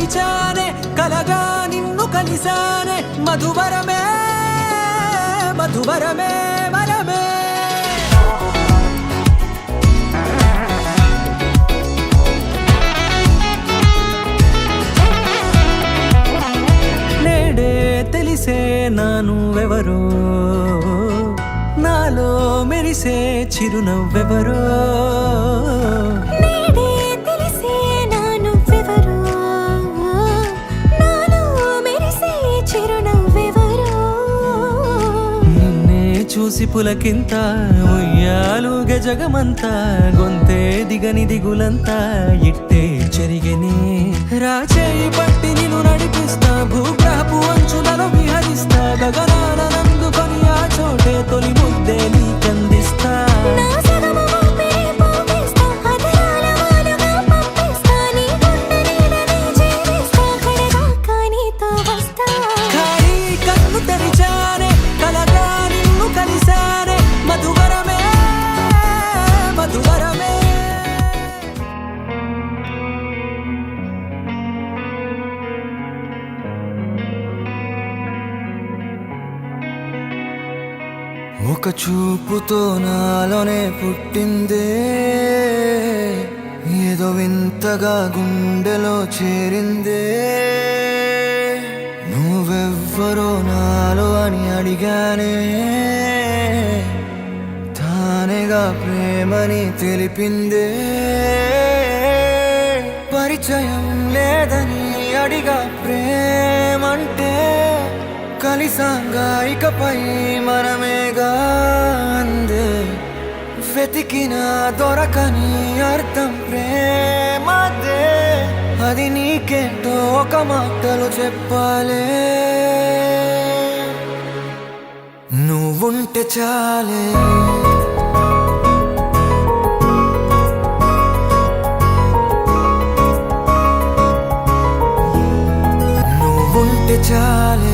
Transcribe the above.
తెరిచానే కలగా నిన్ను కలిసానే మధువరమే మధువరమే వరమే నేడే తెలిసే నువ్వెవరో నాలో మెరిసే చిరునవ్వెవరో నేడే తెలిసే నువ్వెవరో నాలో మెరిసే చిరునవ్వెవరో నిన్నే చూసి పులకింత ఉయ్యాలుగ జగమంతా గొంతే దిగని దిగులంతా ఇట్టే చెరిగెనే రాచేయి పట్టి నిన్ను నడిపిస్తా భూగ్రహపు అంచులలో విహరిస్తా గగనాన నందుకొని ఆ చోటే తొలి ముద్దే నీకందిస్తా నా సగము ఊపిరి పోగేస్తా అదరాల వాలుగా పంపిస్తా నీ గుండె నీడనే జీవిస్తా కడదాకా నీతో వస్తా ఖాళీ కన్ను తెరిచానే కలగా నిన్ను కలిసానే మధువరమే మధువరమే ఒక చూపుతో నాలోనే పుట్టిందే ఏదో వింతగా గుండెలో చేరిందే నువ్వెవ్వరో నాలో అని అడిగానే తానేగా ప్రేమని తెలిపిందే పరిచయం లేదని అడిగా ప్రేమంటే కలిసాంగా ఇకపై మనమేగా అందే వెతికిన దొరకని అర్థం ప్రేమదే అది నీకేంటో ఒక మాటలో చెప్పాలే నువ్వుంటే చాలే నువ్వుంటే చాలే